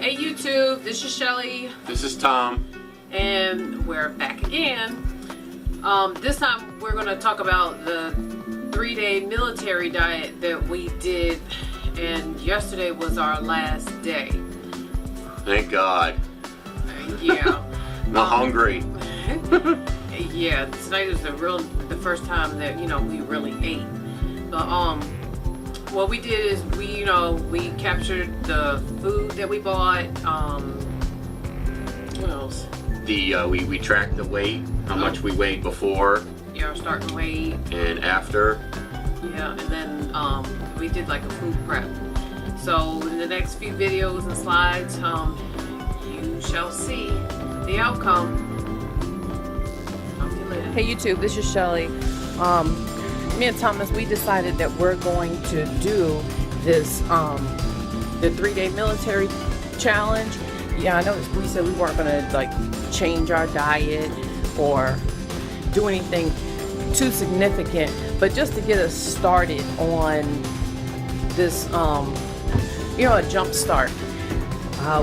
Hey YouTube, this is Shelly. This is Tom. And we're back again. This time we're going to talk about the 3-day military diet that we did, and yesterday was our last day. Thank God. Yeah. I'm hungry. Yeah, tonight is the first time that we really ate. But what we did is we captured the food that we bought. What else? We tracked the weight, how much we weighed before. Yeah, our starting weight. And after. Yeah, and then we did like a food prep. So in the next few videos and slides, you shall see the outcome. Talk to you later. Hey YouTube, this is Shelly. Me and Thomas, we decided that we're going to do this the 3-day military challenge. Yeah, I know we said we weren't gonna like change our diet or do anything too significant, but just to get us started on this a jump start.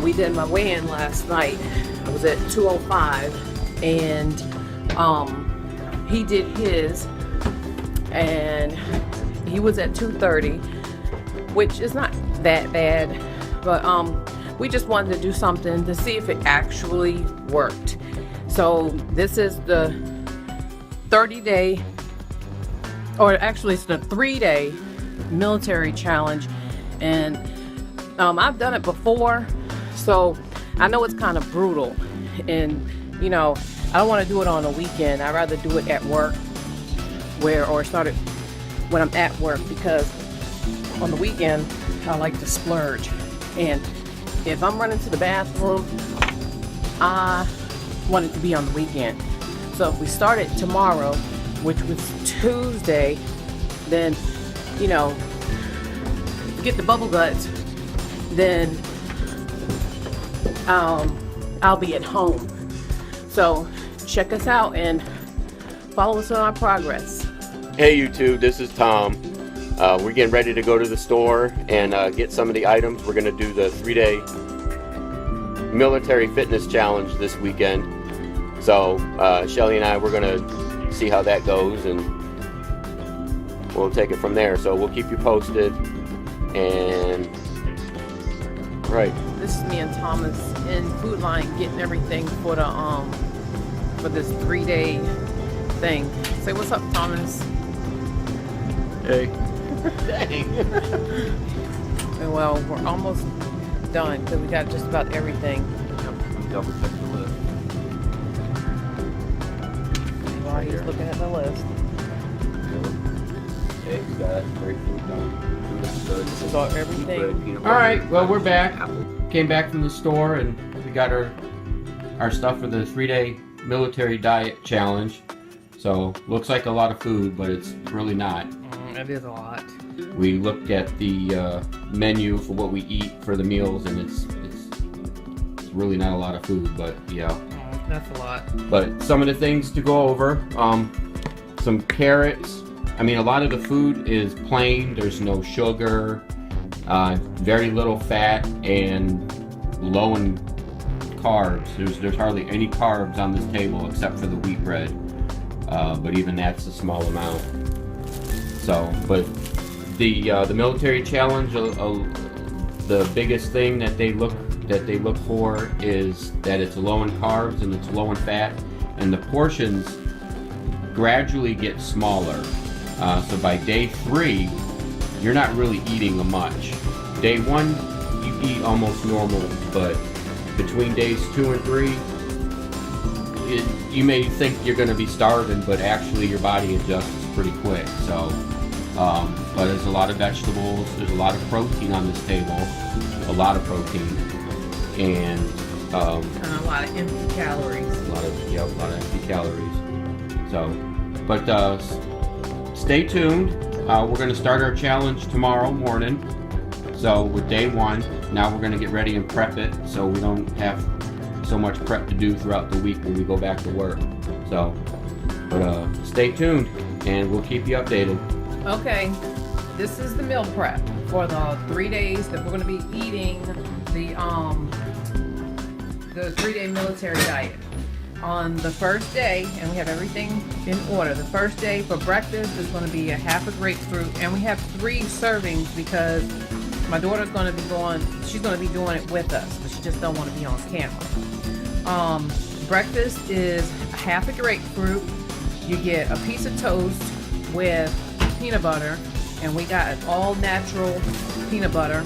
We did my weigh-in last night. I was at 205 and he did his and he was at 230, which is not that bad, but we just wanted to do something to see if it actually worked. So this is the 30-day, or actually it's the 3-day military challenge, and I've done it before, so I know it's kind of brutal, and I don't want to do it on a weekend. I'd rather do it at work or start it when I'm at work, because on the weekend I like to splurge, and if I'm running to the bathroom, I want it to be on the weekend. So if we start it tomorrow, which was Tuesday, then get the bubble guts, then I'll be at home. So check us out and follow us on our progress. Hey YouTube, this is Tom. We're getting ready to go to the store and get some of the items. We're going to do the 3-day military fitness challenge this weekend. So Shelly and I, we're going to see how that goes, and we'll take it from there. So we'll keep you posted. And right, this is me and Thomas in Food Line getting everything for the for this 3-day thing. Say what's up, Thomas. Hey. Well, we're almost done because we got just about everything. Double check the list. While he's looking at the list. Eggs, got grapefruit, So everything. All right, well, we're back. Came back from the store and we got our stuff for the 3-day military diet challenge. So looks like a lot of food, but it's really not. It is a lot. We looked at the menu for what we eat for the meals, and it's really not a lot of food, but yeah. That's a lot. But some of the things to go over, some carrots. I mean, a lot of the food is plain. There's no sugar, very little fat, and low in carbs. There's hardly any carbs on this table except for the wheat bread, but even that's a small amount. So, but the military challenge, the biggest thing that they look for is that it's low in carbs and it's low in fat, and the portions gradually get smaller. So by day 3, you're not really eating much. Day 1, you eat almost normal, but between days 2 and 3, you may think you're going to be starving, but actually your body adjusts pretty quick. So, but there's a lot of vegetables, there's a lot of protein on this table, a lot of protein, and a lot of empty calories. A lot of empty calories. So, but stay tuned. We're going to start our challenge tomorrow morning. So with day 1, now we're going to get ready and prep it so we don't have so much prep to do throughout the week when we go back to work. So, but stay tuned and we'll keep you updated. Okay, this is the meal prep for the 3 days that we're gonna be eating the 3-day military diet. On the first day, and we have everything in order. The first day for breakfast is going to be a half a grapefruit, and we have 3 servings because my daughter's going to be going. She's going to be doing it with us, but she just don't want to be on camera. Breakfast is a half a grapefruit. You get a piece of toast with peanut butter, and we got all natural peanut butter.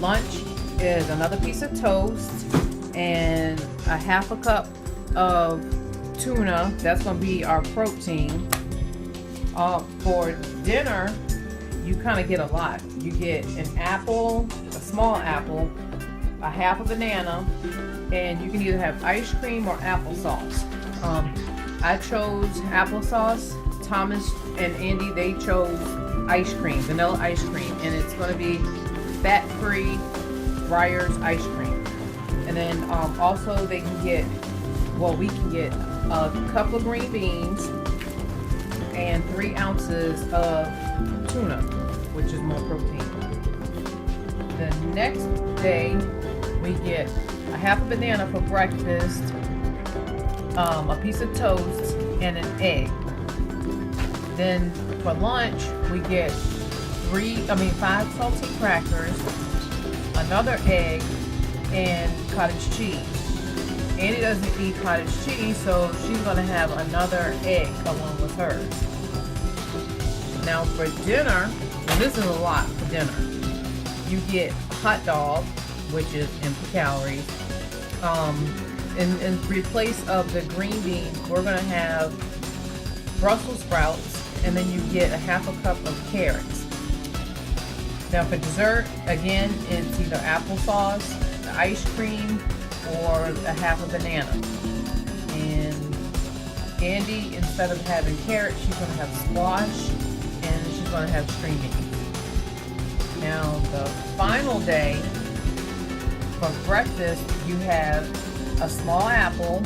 Lunch is another piece of toast and a half a cup of tuna. That's going to be our protein. For dinner, you kind of get a lot. You get an apple, a small apple, a half a banana, and you can either have ice cream or applesauce. I chose applesauce. Thomas and Andy, they chose ice cream, vanilla ice cream, and it's going to be fat-free Breyer's ice cream. And then also they can get, well, we can get a couple of green beans and 3 ounces of tuna, which is more protein. The next day we get a half a banana for breakfast, a piece of toast, and an egg. Then for lunch we get 5 salty crackers, another egg, and cottage cheese. Annie doesn't eat cottage cheese, so she's gonna have another egg along with hers. Now for dinner, and this is a lot for dinner, you get a hot dog, which is empty calories. In replace of the green beans, we're gonna have Brussels sprouts, and then you get a half a cup of carrots. Now for dessert, again, it's either applesauce, ice cream, or a half a banana. And Andy, instead of having carrots, she's going to have squash, and she's going to have string beans. Now the final day for breakfast, you have a small apple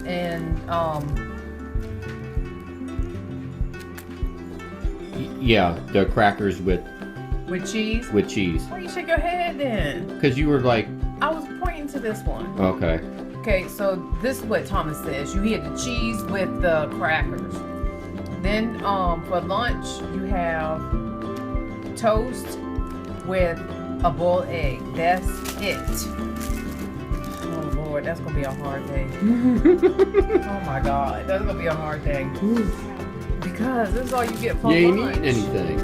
and Yeah, the crackers with cheese. with cheese. Why you shake your head then? Because you were like, I was pointing to this one. okay. Okay, so this is what Thomas says. You get the cheese with the crackers. Then for lunch, you have toast with a boiled egg. That's it. Oh Lord, that's gonna be a hard day. Oh my God, that's gonna be a hard day. Because this is all you get for You ain't lunch. eating anything.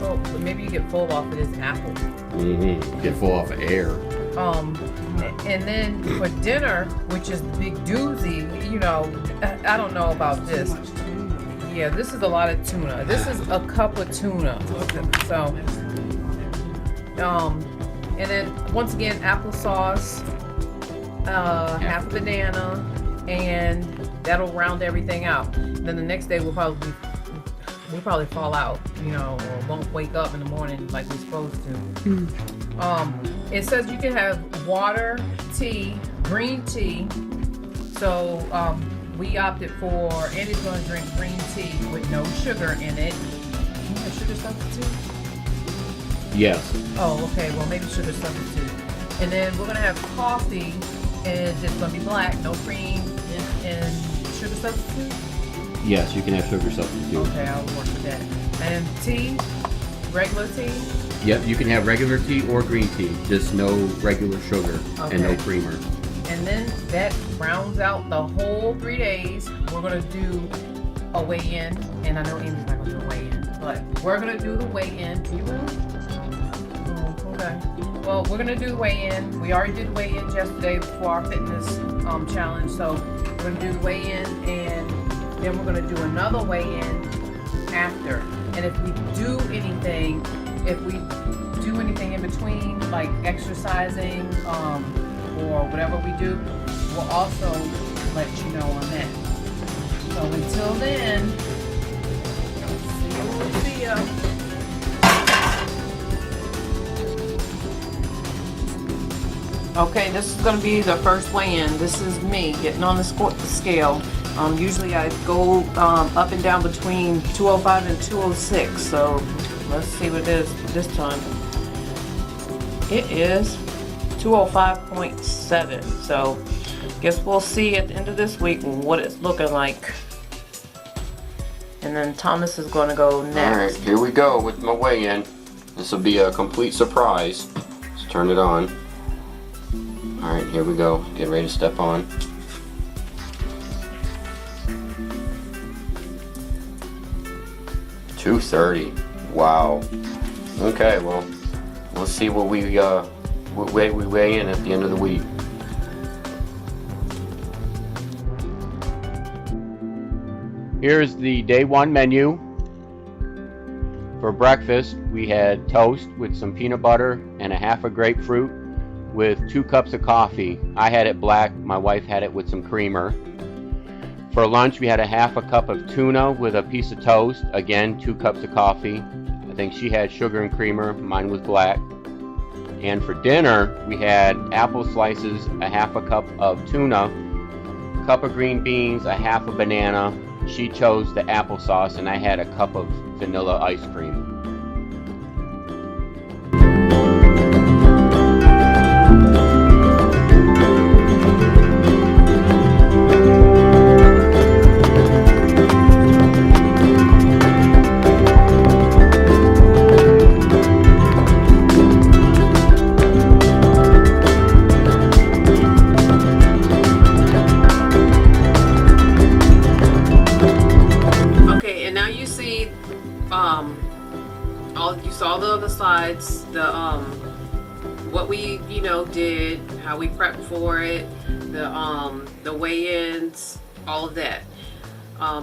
Oh, but maybe you get full off of this apple. Mm-hmm. Get full off of air. And then for dinner, which is the big doozy, you know, I don't know about this. Yeah, this is a lot of tuna. This is a cup of tuna. So, and then once again, applesauce, half a banana, and that'll round everything out. Then the next day we'll probably fall out, you know, or won't wake up in the morning like we're supposed to. It says you can have water, tea, green tea. So we opted for, Andy's going to drink green tea with no sugar in it. Can you have sugar substitute? Yes. Oh, okay. Well, maybe sugar substitute. And then we're going to have coffee, and it's going to be black, no cream, and sugar substitute. Yes, you can have sugar substitute. Okay, I'll work with that. And tea, regular tea. Yep, you can have regular tea or green tea, just no regular sugar and no Okay. creamer. And then that rounds out the whole 3 days. We're gonna do a weigh-in, and I know Amy's not gonna do a weigh-in, but we're gonna do the weigh-in. You will? Oh, okay. Well, we're gonna do the weigh-in. We already did the weigh-in yesterday before our fitness challenge, so we're gonna do the weigh-in, and then we're gonna do another weigh-in after. And if we do anything in between, like exercising, or whatever we do, we'll also let you know on that. So until then, see ya. Okay, this is going to be the first weigh-in. This is me getting on the scale. Usually I go up and down between 205 and 206, so let's see what it is this time. It is 205.7, so guess we'll see at the end of this week what it's looking like. And then Thomas is going to go next. Alright, here we go with my weigh-in. This will be a complete surprise. Let's turn it on. Alright, here we go. Get ready to step on. $230. Wow. Okay, well, let's see what weight we weigh in at the end of the week. Here's the day one menu. For breakfast, we had toast with some peanut butter and a half a grapefruit with 2 cups of coffee. I had it black, my wife had it with some creamer. For lunch, we had a half a cup of tuna with a piece of toast. Again, 2 cups of coffee. I think she had sugar and creamer, mine was black. And for dinner, we had apple slices, a half a cup of tuna, a cup of green beans, a half a banana. She chose the applesauce, and I had a cup of vanilla ice cream. You saw the other slides, what we did, how we prepped for it, the weigh-ins, all of that.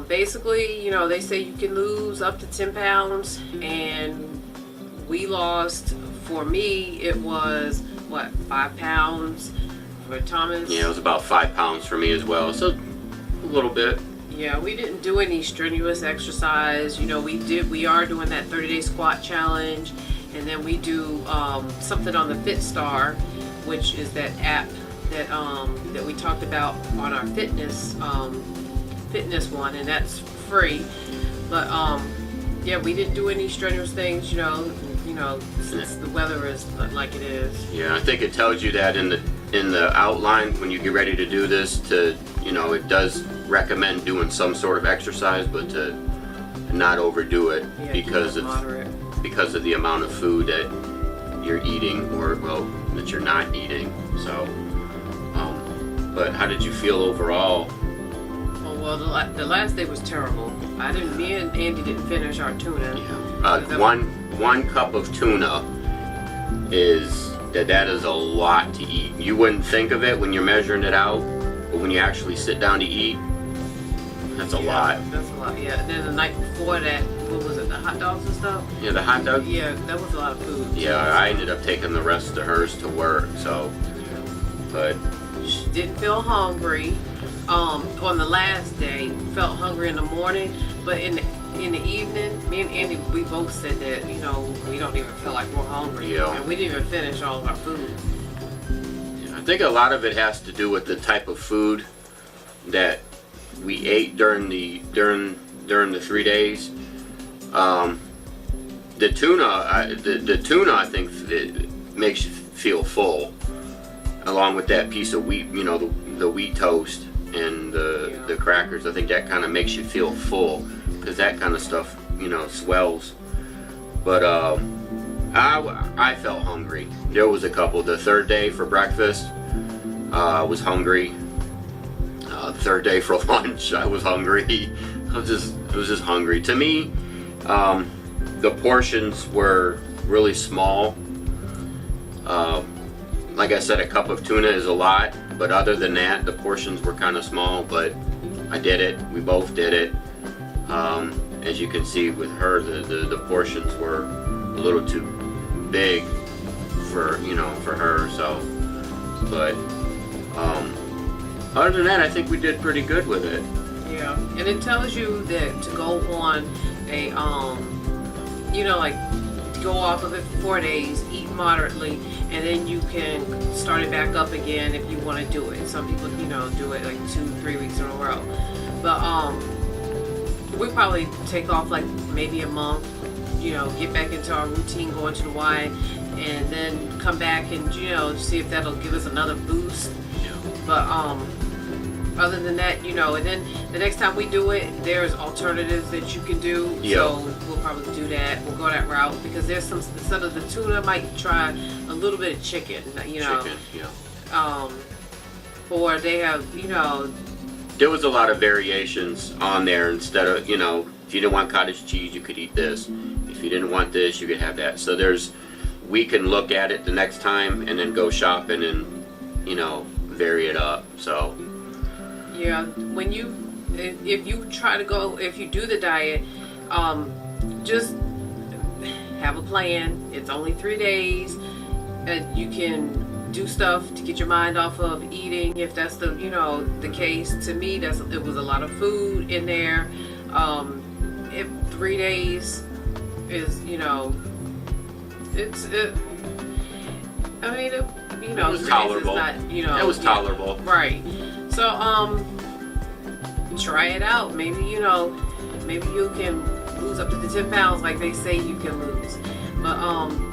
Basically, they say you can lose up to 10 pounds, and we lost, for me, it was what, 5 pounds. For Thomas, yeah, it was about 5 pounds for me as well, so a little bit. Yeah, we didn't do any strenuous exercise. We are doing that 30-day squat challenge, and then we do something on the FitStar, which is that app that we talked about on our fitness one, and that's free. But yeah, we didn't do any strenuous things, since the weather is like it is. Yeah, I think it tells you that in the outline when you get ready to do this, it does recommend doing some sort of exercise, but to not overdo it, because of the amount of food that you're eating, or that you're not eating. So, but how did you feel overall? Oh, well, the last day was terrible. Me and Andy didn't finish our tuna. Yeah. One cup of tuna that is a lot to eat. You wouldn't think of it when you're measuring it out, but when you actually sit down to eat, that's a lot. That's a lot, yeah. And then the night before that, what was it, the hot dogs and stuff? Yeah, the hot dog? Yeah, that was a lot of food. Yeah, I ended up taking the rest of hers to work, so. But she didn't feel hungry on the last day. Felt hungry in the morning, but in the evening, me and Andy, we both said that, we don't even feel like we're hungry. Yeah. And we didn't even finish all of our food. Yeah, I think a lot of it has to do with the type of food that we ate during the 3 days. The tuna, I think it makes you feel full, along with that piece of wheat, the wheat toast and the crackers. I think that kind of makes you feel full, because that kind of stuff, swells. But I felt hungry. There was a couple. The third day for breakfast, I was hungry. Third day for lunch, I was hungry. I was just hungry. To me, the portions were really small. Like I said, a cup of tuna is a lot, but other than that, the portions were kind of small. But I did it. We both did it. As you can see with her, the portions were a little too big for her. So, but other than that, I think we did pretty good with it. Yeah, and it tells you that to go on a to go off of it for 4 days, eat moderately, and then you can start it back up again if you want to do it. Some people, do it like 2-3 weeks in a row. But we probably take off like maybe a month, you know, get back into our routine, going to the Y, and then come back and, you know, see if that'll give us another boost. But other than that, you know, and then the next time we do it, there's alternatives that you can do. So we'll probably do that. We'll go that route because there's some, instead of the tuna, I might try a little bit of chicken, you know. Or they have, you know, there was a lot of variations on there. Instead of, you know, if you didn't want cottage cheese, you could eat this. If you didn't want this, you could have that. So we can look at it the next time and then go shopping and, you know, vary it up. So yeah, when you, if you try to go, if you do the diet, just have a plan. It's only 3 days. You can do stuff to get your mind off of eating, if that's the, you know, the case. To me, it was a lot of food in there. If 3 days is, you know, I mean, you know, it was tolerable. Not, you know, it was tolerable, right? So, try it out. Maybe, you know, maybe you can lose up to the 10 pounds like they say you can lose. But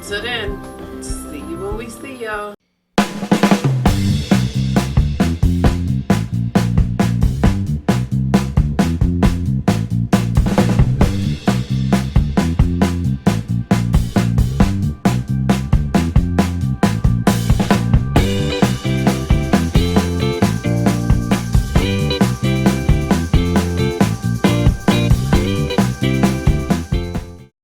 so then, see you when we see y'all.